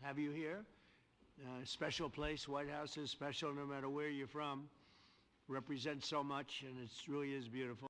have you here. Special place. White House is special no matter where you're from. Represents so much, and it really is beautiful.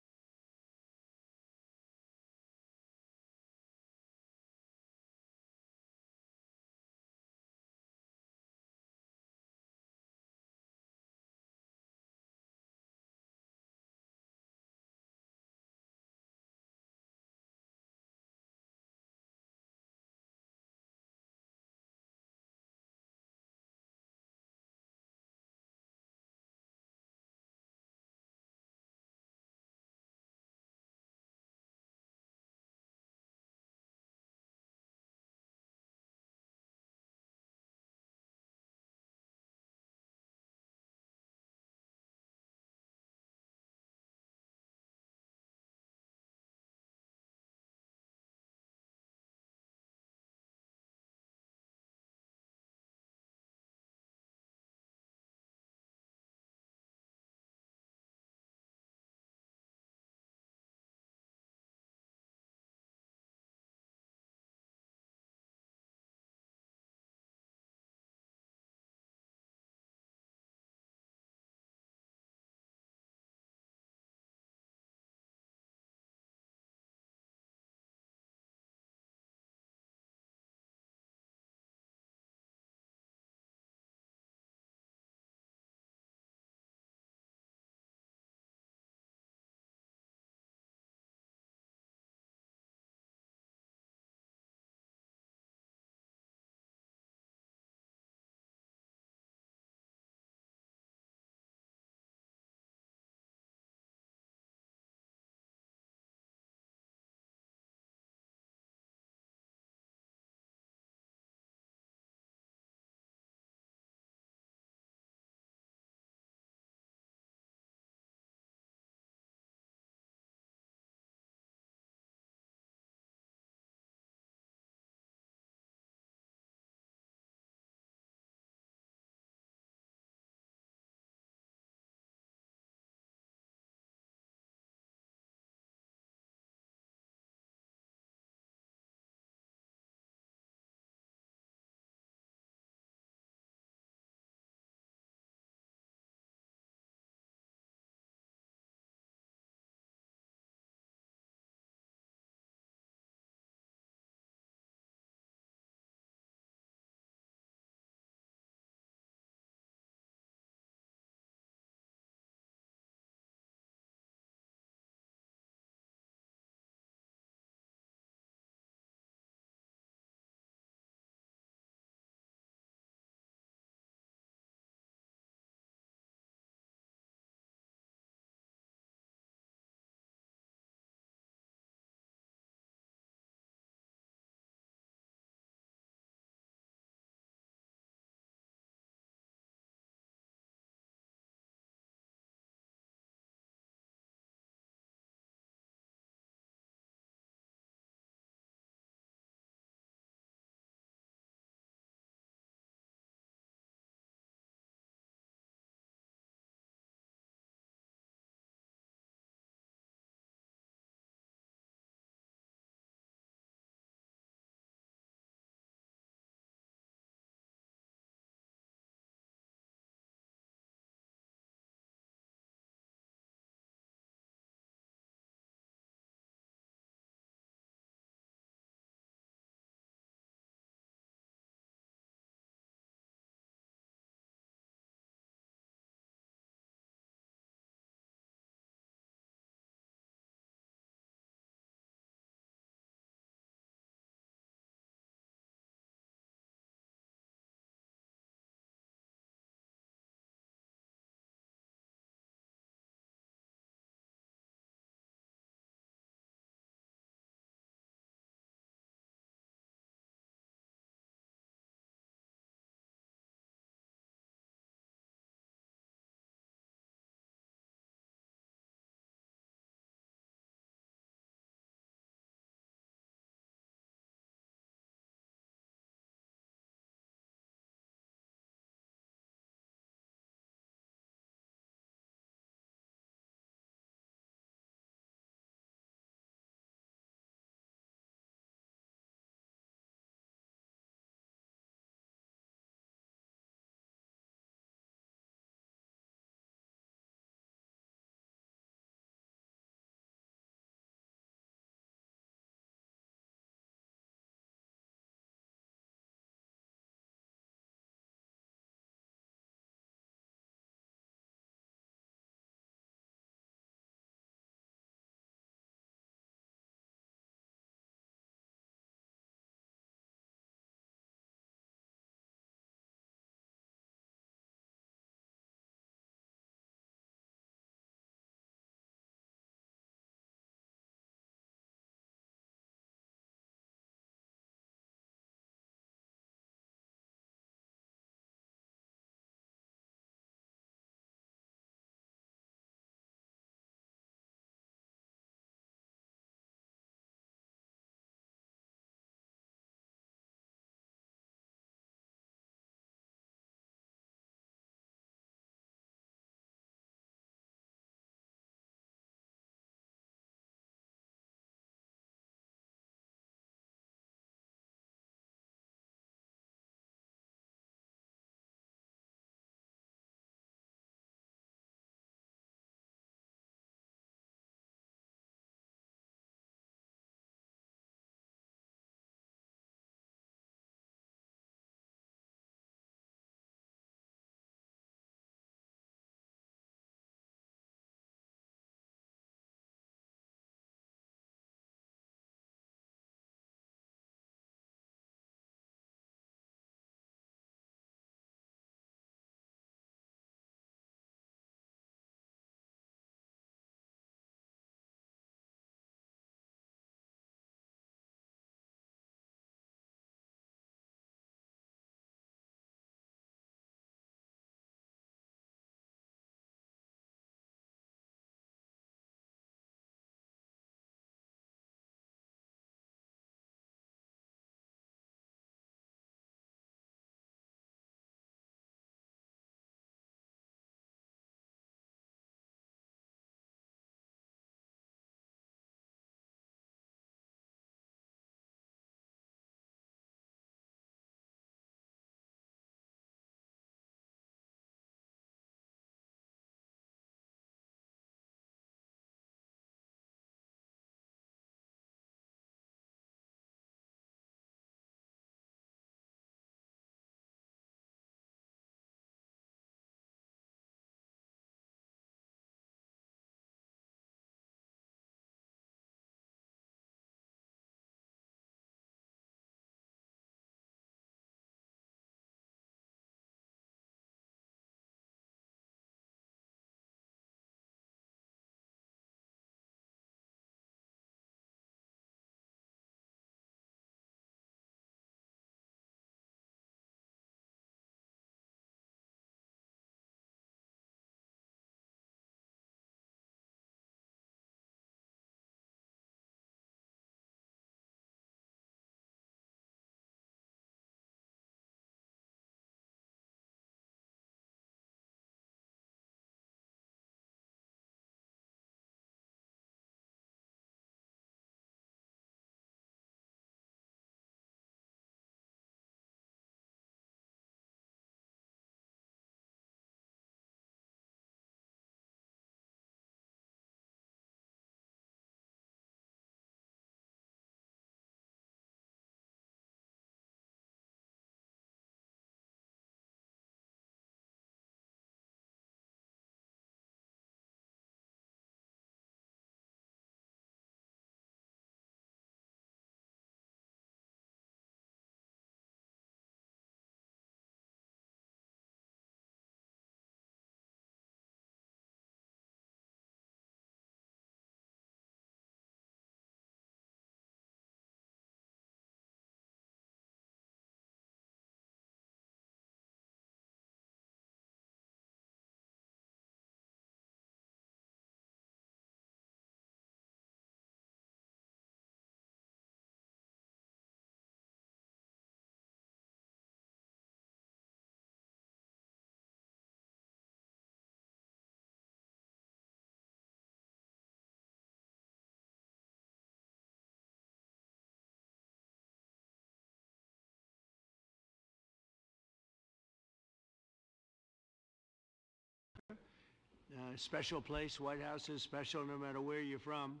special place. White House is special no matter where you're from.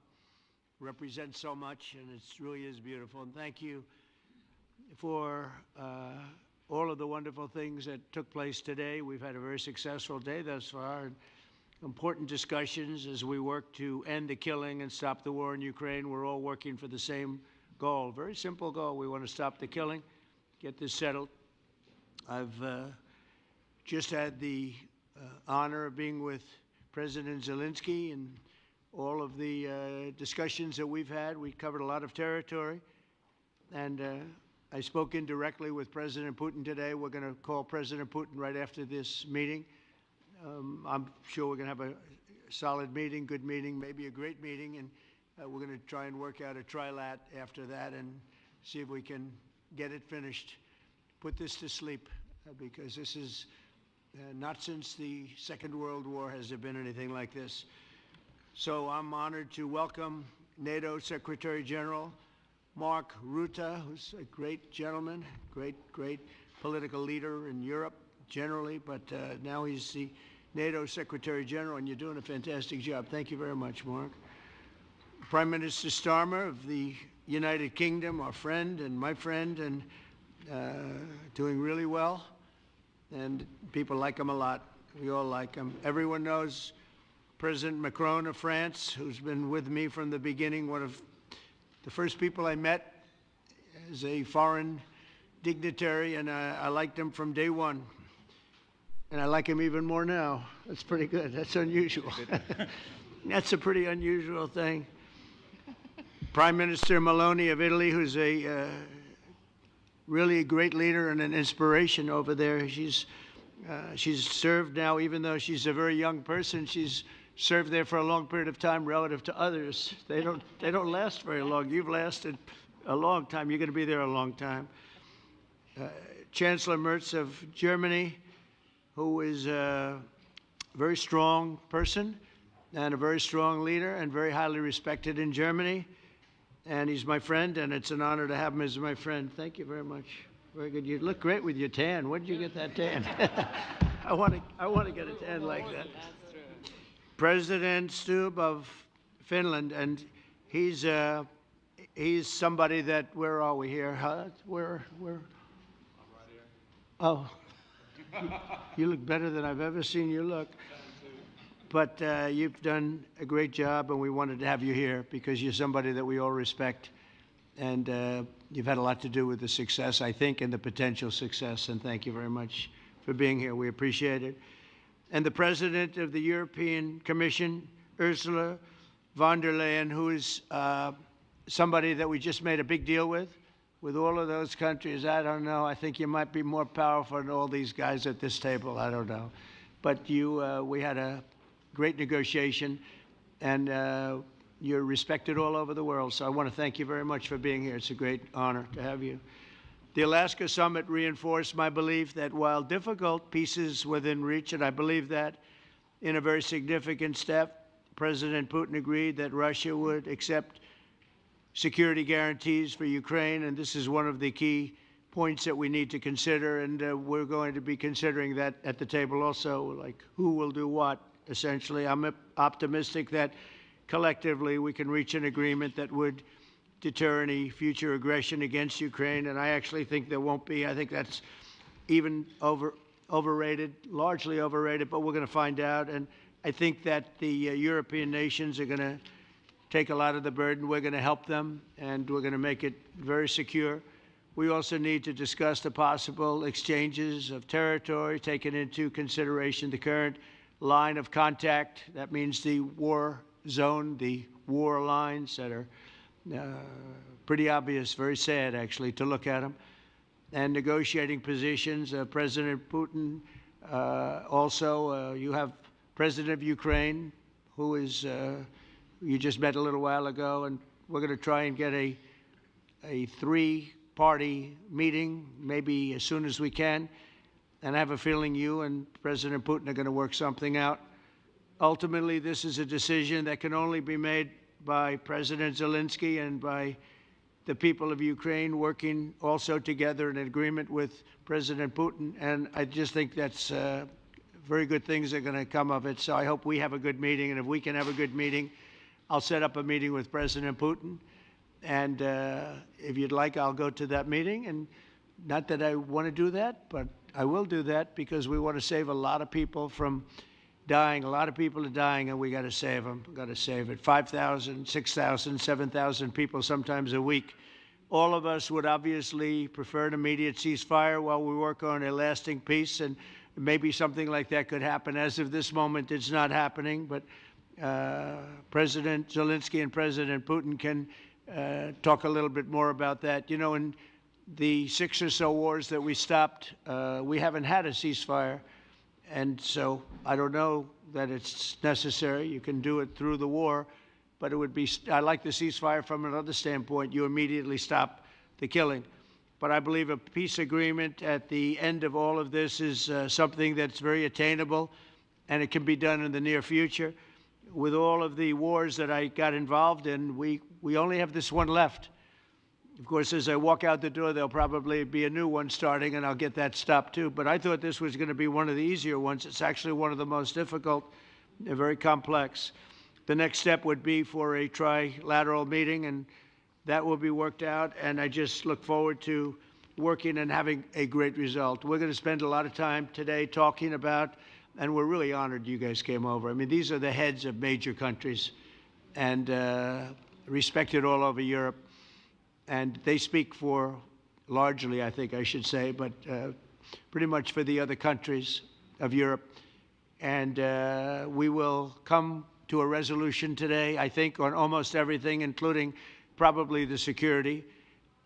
Represents so much, and it really is beautiful. And thank you for all of the wonderful things that took place today. We've had a very successful day thus far, and important discussions as we work to end the killing and stop the war in Ukraine. We're all working for the same goal, very simple goal. We want to stop the killing, get this settled. I've just had the honor of being with President Zelensky and all of the discussions that we've had. We covered a lot of territory, and I spoke indirectly with President Putin today. We're going to call President Putin right after this meeting. I'm sure we're going to have a solid meeting, good meeting, maybe a great meeting, and we're going to try and work out a trilat after that and see if we can get it finished, put this to sleep, because this is not since the Second World War has there been anything like this. So I'm honored to welcome NATO Secretary General Mark Rutte, who's a great gentleman, great political leader in Europe generally, but now he's the NATO Secretary General, and you're doing a fantastic job. Thank you very much, Mark. Prime Minister Starmer of the United Kingdom, our friend and my friend, and doing really well. And people like him a lot. We all like him. Everyone knows President Macron of France, who's been with me from the beginning, one of the first people I met as a foreign dignitary, and I liked him from day one. And I like him even more now. That's pretty good. That's unusual. That's a pretty unusual thing. Prime Minister Meloni of Italy, who's a really a great leader and an inspiration over there. She's served now, even though she's a very young person, she's served there for a long period of time relative to others. They don't last very long. You've lasted a long time. You're going to be there a long time. Chancellor Merz of Germany, who is a very strong person and a very strong leader and very highly respected in Germany. And he's my friend, and it's an honor to have him as my friend. Thank you very much. Very good. You look great with your tan. Where did you get that tan? I want to get a tan like that. President Stubb of Finland, and he's somebody that, where are we here? Where? I'm right here. Oh, you look better than I've ever seen you look. But you've done a great job, and we wanted to have you here because you're somebody that we all respect, and you've had a lot to do with the success, I think, and the potential success, and thank you very much for being here. We appreciate it. And the President of the European Commission, Ursula von der Leyen, who is somebody that we just made a big deal with all of those countries. I don't know. I think you might be more powerful than all these guys at this table. I don't know. But we had a great negotiation, and you're respected all over the world. So I want to thank you very much for being here. It's a great honor to have you. The Alaska Summit reinforced my belief that while difficult, peace is within reach, and I believe that in a very significant step, President Putin agreed that Russia would accept security guarantees for Ukraine, and this is one of the key points that we need to consider, and we're going to be considering that at the table also, like who will do what. Essentially, I'm optimistic that collectively we can reach an agreement that would deter any future aggression against Ukraine, and I actually think there won't be. I think that's even overrated, largely overrated, but we're going to find out. And I think that the European nations are going to take a lot of the burden. We're going to help them, and we're going to make it very secure. We also need to discuss the possible exchanges of territory, taking into consideration the current line of contact. That means the war zone, the war lines that are pretty obvious, very sad actually to look at them, and negotiating positions. President Putin, also you have President of Ukraine, who is you just met a little while ago, and we're going to try and get a three-party meeting maybe as soon as we can. And I have a feeling you and President Putin are going to work something out. Ultimately, this is a decision that can only be made by President Zelensky and by the people of Ukraine working also together in agreement with President Putin. And I just think that's very good things are going to come of it. So I hope we have a good meeting, and if we can have a good meeting, I'll set up a meeting with President Putin. And if you'd like, I'll go to that meeting. And not that I want to do that, but I will do that because we want to save a lot of people from dying. A lot of people are dying, and we got to save them. We got to save it. 5,000, 6,000, 7,000 people sometimes a week. All of us would obviously prefer an immediate ceasefire while we work on a lasting peace, and maybe something like that could happen. As of this moment, it's not happening, but President Zelensky and President Putin can talk a little bit more about that. You know, in the 6 or so wars that we stopped, we haven't had a ceasefire, and so I don't know that it's necessary. You can do it through the war, but it would be, I like the ceasefire from another standpoint. You immediately stop the killing. But I believe a peace agreement at the end of all of this is something that's very attainable, and it can be done in the near future. With all of the wars that I got involved in, we only have this one left. Of course, as I walk out the door, there'll probably be a new one starting, and I'll get that stopped too. But I thought this was going to be one of the easier ones. It's actually one of the most difficult. They're very complex. The next step would be for a trilateral meeting, and that will be worked out. And I just look forward to working and having a great result. We're going to spend a lot of time today talking about, and we're really honored you guys came over. I mean, these are the heads of major countries and respected all over Europe. And they speak for, largely, I think I should say, but pretty much for the other countries of Europe. And we will come to a resolution today, I think, on almost everything, including probably the security.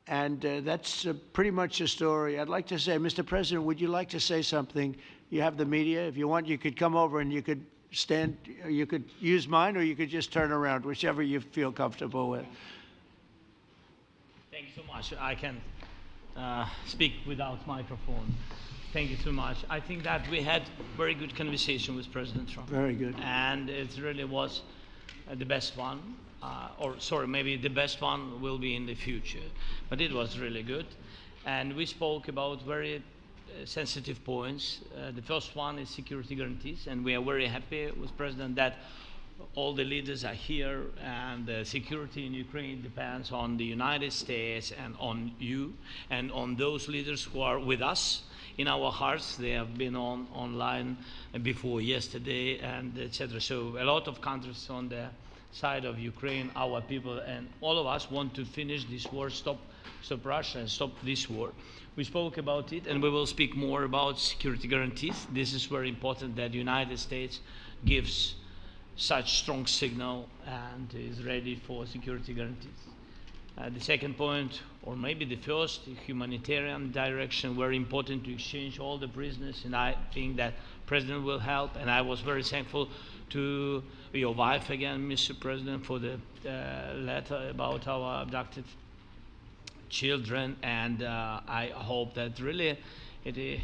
And that's pretty much the story. I'd like to say, Mr. President, would you like to say something? You have the media. If you want, you could come over and you could stand, you could use mine, or you could just turn around, whichever you feel comfortable with. Thank you so much. I can speak without microphone. Thank you so much. I think that we had very good conversation with President Trump. Very good. And it really was the best one. Or sorry, maybe the best one will be in the future. But it was really good. And we spoke about very sensitive points. The first one is security guarantees. And we are very happy with President that all the leaders are here, and the security in Ukraine depends on the United States and on you and on those leaders who are with us in our hearts. They have been online before yesterday, and etc. So a lot of countries on the side of Ukraine, our people, and all of us want to finish this war, stop Russia and stop this war. We spoke about it, and we will speak more about security guarantees. This is very important that the United States gives such strong signal and is ready for security guarantees. The second point, or maybe the first, humanitarian direction, very important to exchange all the prisoners, and I think that President will help. And I was very thankful to your wife again, Mr. President, for the letter about our abducted children, and I hope that really it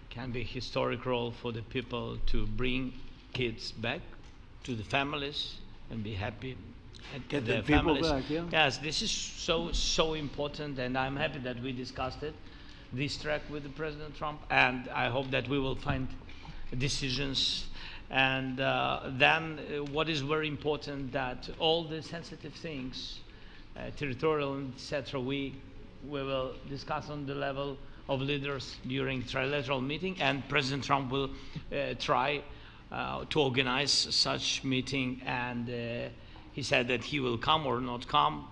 can be a historic role for the people to bring kids back to the families and be happy at Get their the people families. back, yeah. Yes, this is so important, and I'm happy that we discussed it, this track with the President Trump, and I hope that we will find decisions. And then what is very important, that all the sensitive things, territorial, etc., we will discuss on the level of leaders during trilateral meeting, and President Trump will try to organize such meeting, and he said that he will come or not come.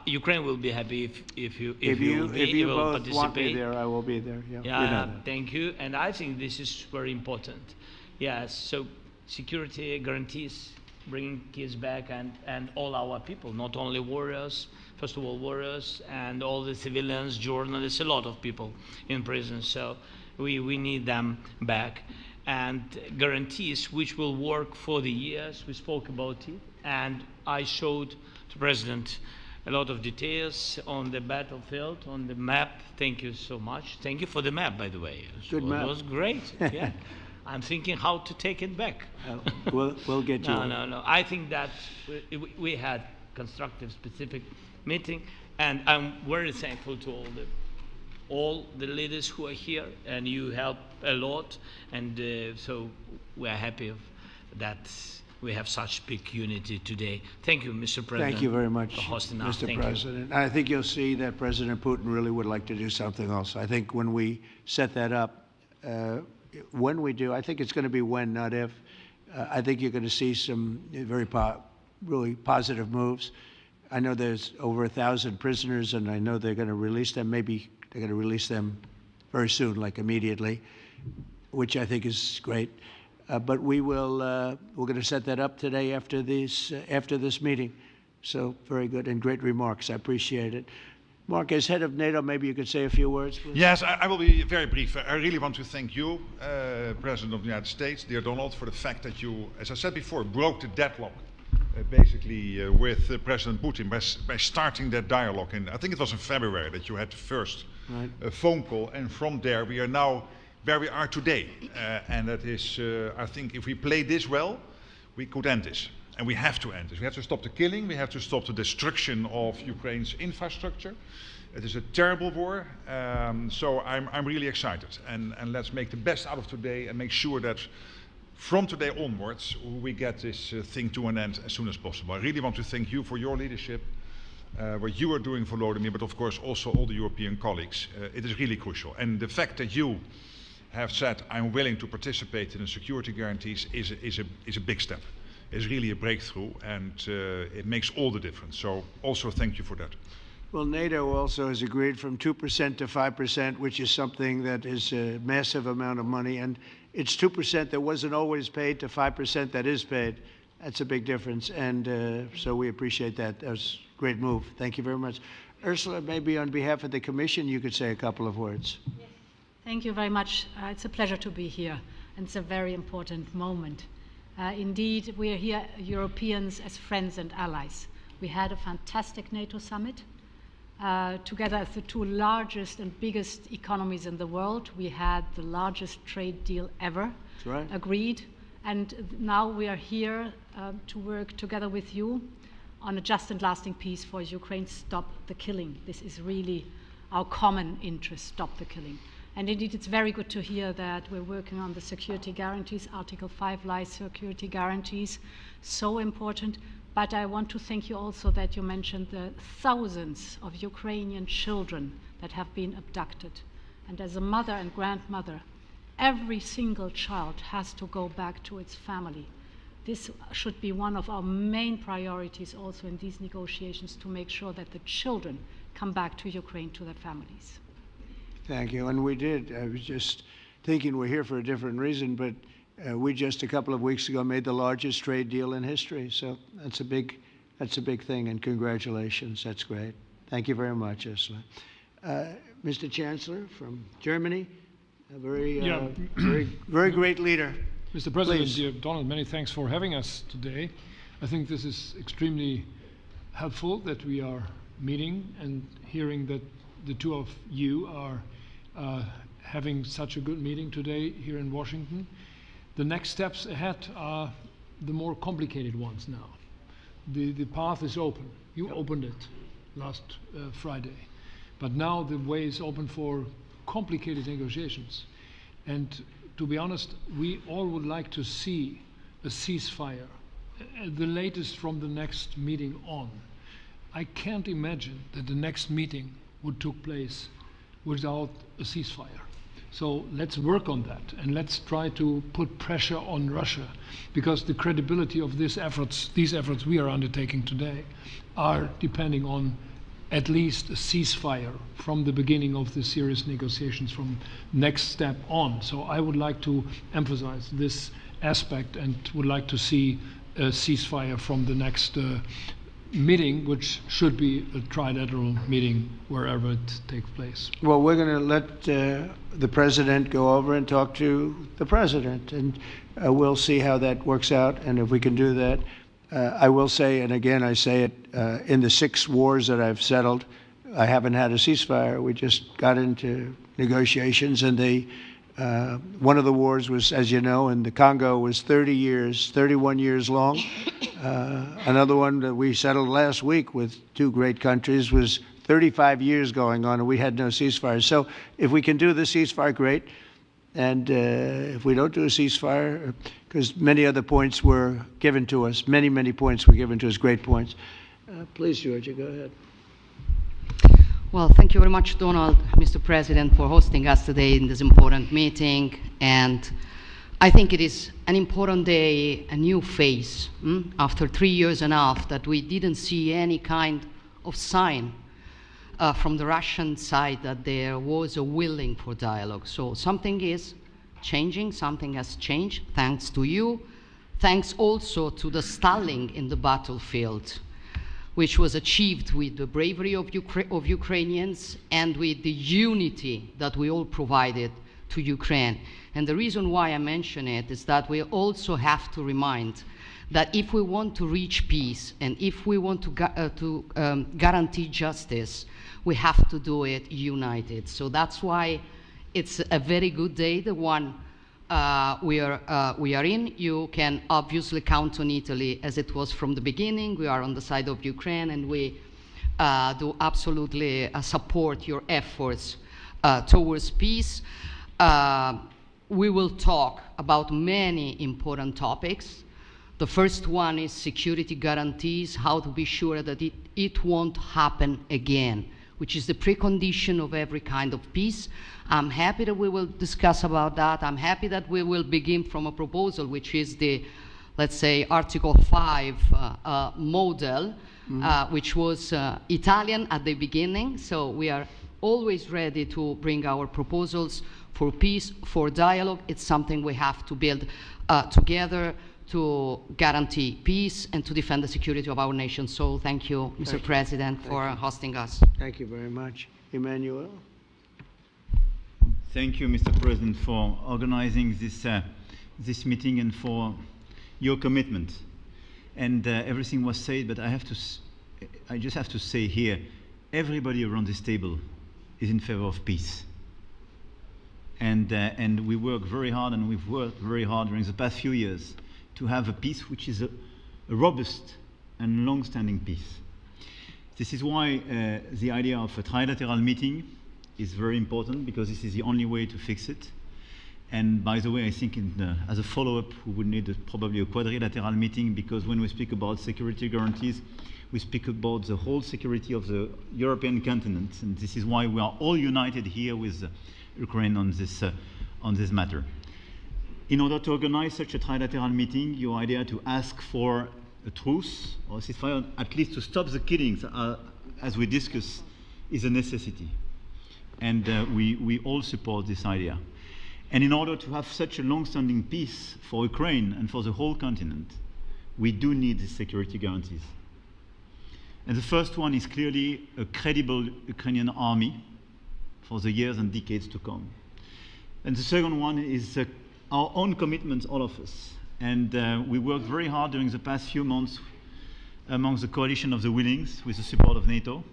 Ukraine will be happy if you will both want me there, I will be there. Yeah, yeah, you know that. Thank you. And I think this is very important. Yes, so security guarantees, bringing kids back, and all our people, not only warriors, first of all warriors, and all the civilians, journalists, a lot of people in prison. So we need them back. And guarantees which will work for the years. We spoke about it, and I showed the President a lot of details on the battlefield, on the map. Thank you so much. Thank you for the map, by the way. Good map. It was great. Yeah. I'm thinking how to take it back. We'll get you. No. I think that we had constructive, specific meeting, and I'm very thankful to all the leaders who are here, and you help a lot, and so we are happy of that we have such big unity today. Thank you, Mr. President. Thank you very much, for hosting us. Mr. President. I think you'll see that President Putin really would like to do something else. I think when we set that up, when we do, I think it's going to be when, not if. I think you're going to see some really positive moves. I know there's over 1,000 prisoners, and I know they're going to release them. Maybe they're going to release them very soon, like immediately, which I think is great. But we're going to set that up today after this meeting. So very good and great remarks. I appreciate it. Mark, as head of NATO, maybe you could say a few words, please. Yes, I will be very brief. I really want to thank you, President of the United States, dear Donald, for the fact that you, as I said before, broke the deadlock basically with President Putin by starting that dialogue. And I think it was in February that you had the first phone call, and from there we are now where we are today. And that is, I think if we play this well, we could end this. And we have to end this. We have to stop the killing. We have to stop the destruction of Ukraine's infrastructure. It is a terrible war. So I'm really excited. And let's make the best out of today and make sure that from today onwards we get this thing to an end as soon as possible. I really want to thank you for your leadership, what you are doing for Volodymyr, but of course also all the European colleagues. It is really crucial. And the fact that you have said, I'm willing to participate in the security guarantees is a big step. It's really a breakthrough, and it makes all the difference. So also thank you for that. Well, NATO also has agreed from 2% to 5%, which is something that is a massive amount of money. And it's 2% that wasn't always paid to 5% that is paid. That's a big difference. And so we appreciate that. That was a great move. Thank you very much. Ursula, maybe on behalf of the Commission, you could say a couple of words. Yes. Thank you very much. It's a pleasure to be here, and it's a very important moment. Indeed, we are here, Europeans, as friends and allies. We had a fantastic NATO summit. Together as the two largest and biggest economies in the world, we had the largest trade deal ever agreed. And now we are here to work together with you on a just and lasting peace for Ukraine. Stop the killing. This is really our common interest, stop the killing. And indeed, it's very good to hear that we're working on the security guarantees, Article 5 lies security guarantees, so important. But I want to thank you also that you mentioned the thousands of Ukrainian children that have been abducted. And as a mother and grandmother, every single child has to go back to its family. This should be one of our main priorities also in these negotiations, to make sure that the children come back to Ukraine, to their families. Thank you. And we did. I was just thinking we're here for a different reason, but we just a couple of weeks ago made the largest trade deal in history. So that's a big thing, and congratulations. That's great. Thank you very much, Ursula. Mr. Chancellor from Germany, a very great leader. Mr. President, Please. dear Donald, many thanks for having us today. I think this is extremely helpful that we are meeting and hearing that the two of you are having such a good meeting today here in Washington. The next steps ahead are the more complicated ones now. The path is open. You opened it last Friday. But now the way is open for complicated negotiations. And to be honest, we all would like to see a ceasefire, the latest from the next meeting on. I can't imagine that the next meeting would take place without a ceasefire. So let's work on that, and let's try to put pressure on Russia, because the credibility of these efforts we are undertaking today are depending on at least a ceasefire from the beginning of the serious negotiations from next step on. So I would like to emphasize this aspect and would like to see a ceasefire from the next meeting, which should be a trilateral meeting wherever it takes place. Well, we're going to let the President go over and talk to the President, and we'll see how that works out, and if we can do that. I will say, and again I say it, in the 6 wars that I've settled, I haven't had a ceasefire. We just got into negotiations, and one of the wars was, as you know, in the Congo was 31 years long. Another one that we settled last week with 2 great countries was 35 years going on and we had no ceasefire. So if we can do the ceasefire, great. And if we don't do a ceasefire, because many other points were given to us, many points were given to us, great points. Please, Georgia, go ahead. Well, thank you very much, Donald, Mr. President, for hosting us today in this important meeting. And I think it is an important day, a new phase, after 3 years and a half that we didn't see any kind of sign from the Russian side that there was a willing for dialogue. So something is changing, something has changed, thanks to you. Thanks also to the stalling in the battlefield, which was achieved with the bravery of Ukrainians and with the unity that we all provided to Ukraine. And the reason why I mention it is that we also have to remind that if we want to reach peace and if we want to guarantee justice, we have to do it united. So that's why it's a very good day, the one we are in. You can obviously count on Italy as it was from the beginning. We are on the side of Ukraine, and we do absolutely support your efforts towards peace. We will talk about many important topics. The first one is security guarantees, how to be sure that it won't happen again, which is the precondition of every kind of peace. I'm happy that we will discuss about that. I'm happy that we will begin from a proposal, which is the, let's say, Article 5 model, which was Italian at the beginning. So we are always ready to bring our proposals for peace, for dialogue. It's something we have to build together to guarantee peace and to defend the security of our nation. So thank you, Mr. President, for hosting us. Thank you very much. Emmanuel? Thank you, Mr. President, for organizing this meeting and for your commitment. And everything was said, but I just have to say here, everybody around this table is in favor of peace. And we work very hard, and we've worked very hard during the past few years to have a peace which is a robust and long-standing peace. This is why the idea of a trilateral meeting is very important, because this is the only way to fix it. And by the way, I think as a follow-up, we would need probably a quadrilateral meeting, because when we speak about security guarantees, we speak about the whole security of the European continent. And this is why we are all united here with Ukraine on this matter. In order to organize such a trilateral meeting, your idea to ask for a truce or a ceasefire, at least to stop the killings, as we discussed, is a necessity. And we all support this idea. And in order to have such a long-standing peace for Ukraine and for the whole continent, we do need these security guarantees. And the first one is clearly a credible Ukrainian army for the years and decades to come. And the second one is our own commitments, all of us. And we worked very hard during the past few months amongst the coalition of the willings, with the support of NATO,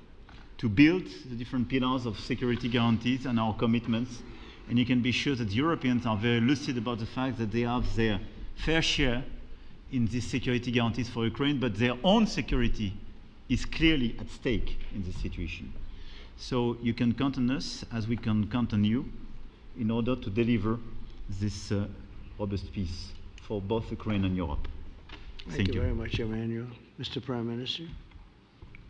to build the different pillars of security guarantees and our commitments. And you can be sure that Europeans are very lucid about the fact that they have their fair share in these security guarantees for Ukraine, but their own security is clearly at stake in this situation. So you can count on us, as we can count on you, in order to deliver this robust peace for both Ukraine and Europe. Thank you very much, Emmanuel. Mr. Prime Minister?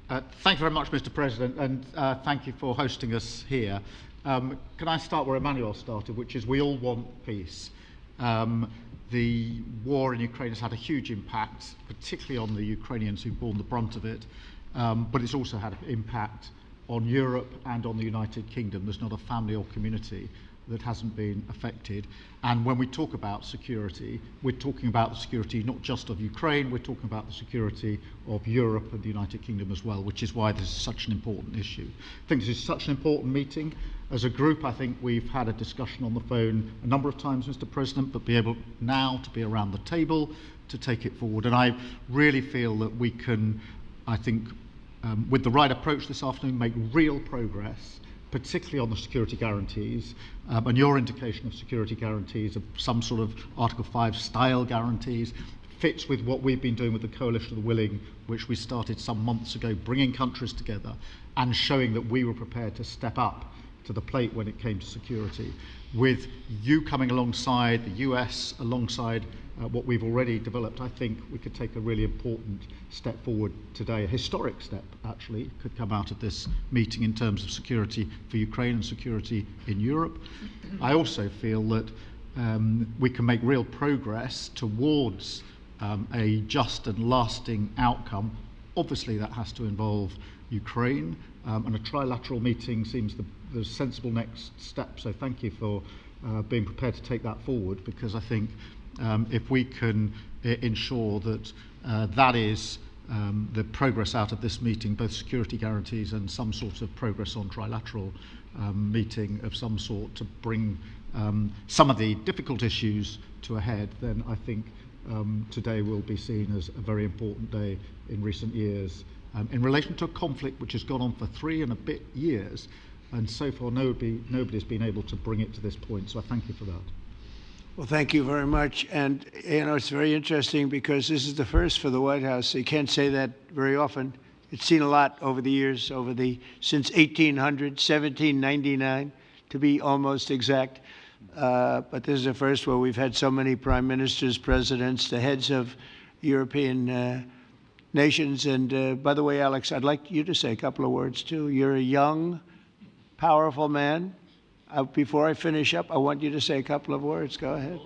Thank you very much, Mr. President, and thank you for hosting us here. Can I start where Emmanuel started, which is we all want peace. The war in Ukraine has had a huge impact, particularly on the Ukrainians who've borne the brunt of it, but it's also had an impact on Europe and on the United Kingdom. There's not a family or community that hasn't been affected. And when we talk about security, we're talking about the security not just of Ukraine, we're talking about the security of Europe and the United Kingdom as well, which is why this is such an important issue. I think this is such an important meeting. As a group, I think we've had a discussion on the phone a number of times, Mr. President, but be able now to be around the table to take it forward. And I really feel that we can, I think, with the right approach this afternoon, make real progress, particularly on the security guarantees, and your indication of security guarantees, of some sort of Article 5 style guarantees, fits with what we've been doing with the Coalition of the Willing, which we started some months ago, bringing countries together and showing that we were prepared to step up to the plate when it came to security. With you coming alongside, the US alongside what we've already developed, I think we could take a really important step forward today. A historic step, actually, could come out of this meeting in terms of security for Ukraine and security in Europe. I also feel that we can make real progress towards a just and lasting outcome. Obviously, that has to involve Ukraine, and a trilateral meeting seems the sensible next step. So thank you for being prepared to take that forward, because I think if we can ensure that that is the progress out of this meeting, both security guarantees and some sort of progress on trilateral meeting of some sort to bring some of the difficult issues to a head, then I think today will be seen as a very important day in recent years in relation to a conflict which has gone on for 3 and a bit years, and so far nobody's been able to bring it to this point. So I thank you for that. Well, thank you very much. And, you know, it's very interesting because this is the first for the White House. You can't say that very often. It's seen a lot over the years, since 1800, 1799, to be almost exact. But this is the first where we've had so many prime ministers, presidents, the heads of European nations. And by the way, Alex, I'd like you to say a couple of words, too. You're a young, powerful man. Before I finish up, I want you to say a couple of words. Go ahead.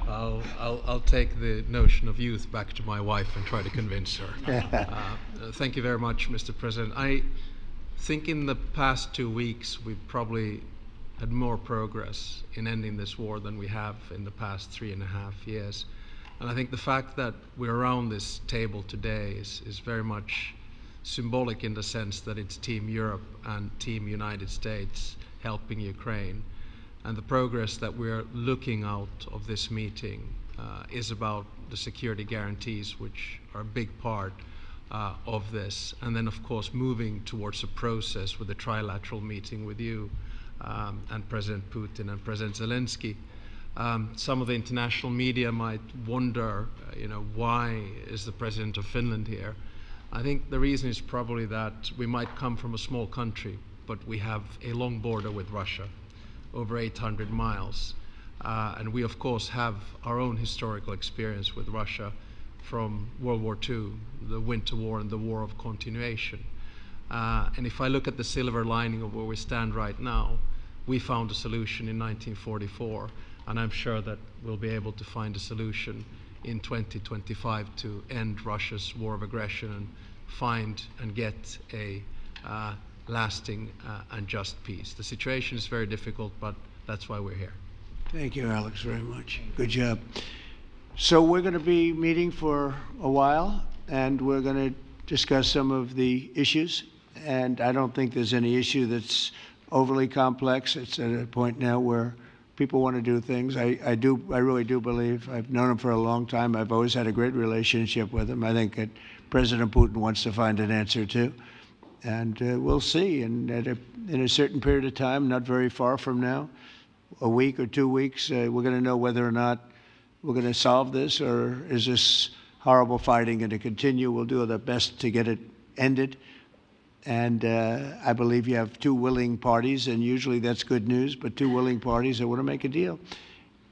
I'll take the notion of youth back to my wife and try to convince her. Thank you very much, Mr. President. I think in the past 2 weeks, we've probably had more progress in ending this war than we have in the past 3.5 years. And I think the fact that we're around this table today is very much symbolic in the sense that it's Team Europe and Team United States helping Ukraine. And the progress that we're looking out of this meeting is about the security guarantees, which are a big part of this. And then, of course, moving towards a process with a trilateral meeting with you and President Putin and President Zelensky. Some of the international media might wonder, why is the President of Finland here? I think the reason is probably that we might come from a small country, but we have a long border with Russia, over 800 miles. And we, of course, have our own historical experience with Russia from World War II, the Winter War and the War of Continuation. And if I look at the silver lining of where we stand right now, we found a solution in 1944, and I'm sure that we'll be able to find a solution in 2025 to end Russia's war of aggression and find and get a lasting and just peace. The situation is very difficult, but that's why we're here. Thank you, Alex, very much. Good job. So we're going to be meeting for a while, and we're going to discuss some of the issues. And I don't think there's any issue that's overly complex. It's at a point now where people want to do things. I really do believe. I've known him for a long time. I've always had a great relationship with him. I think that President Putin wants to find an answer too. And we'll see. And in a certain period of time, not very far from now, a week or 2 weeks, we're going to know whether or not we're going to solve this, or is this horrible fighting going to continue. We'll do our best to get it ended. And I believe you have 2 willing parties, and usually that's good news, but 2 willing parties that want to make a deal.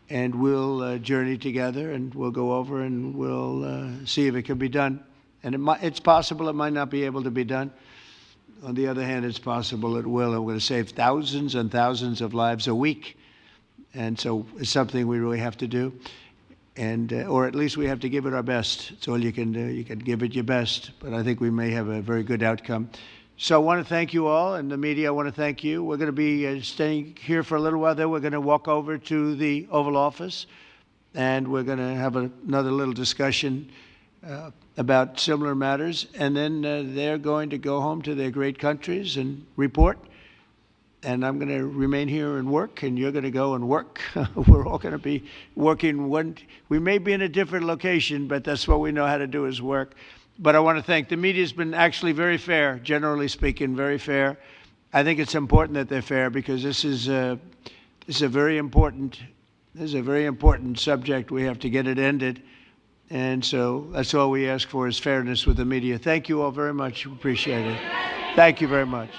And we'll journey together, and we'll go over, and we'll see if it can be done. And it's possible it might not be able to be done. On the other hand, it's possible it will, and we're going to save thousands and thousands of lives a week. And so it's something we really have to do. And, or at least we have to give it our best. It's all you can do. You can give it your best, but I think we may have a very good outcome. So I want to thank you all, and the media, I want to thank you. We're going to be staying here for a little while. Then we're going to walk over to the Oval Office, and we're going to have another little discussion about similar matters. And then they're going to go home to their great countries and report. And I'm going to remain here and work, and you're going to go and work. We're all going to be working. We may be in a different location, but that's what we know how to do, is work. But I want to thank the media. Has been actually very fair, generally speaking, very fair. I think it's important that they're fair, because this is a very important subject. We have to get it ended. And so that's all we ask for is fairness with the media. Thank you all very much. Appreciate it. Thank you very much.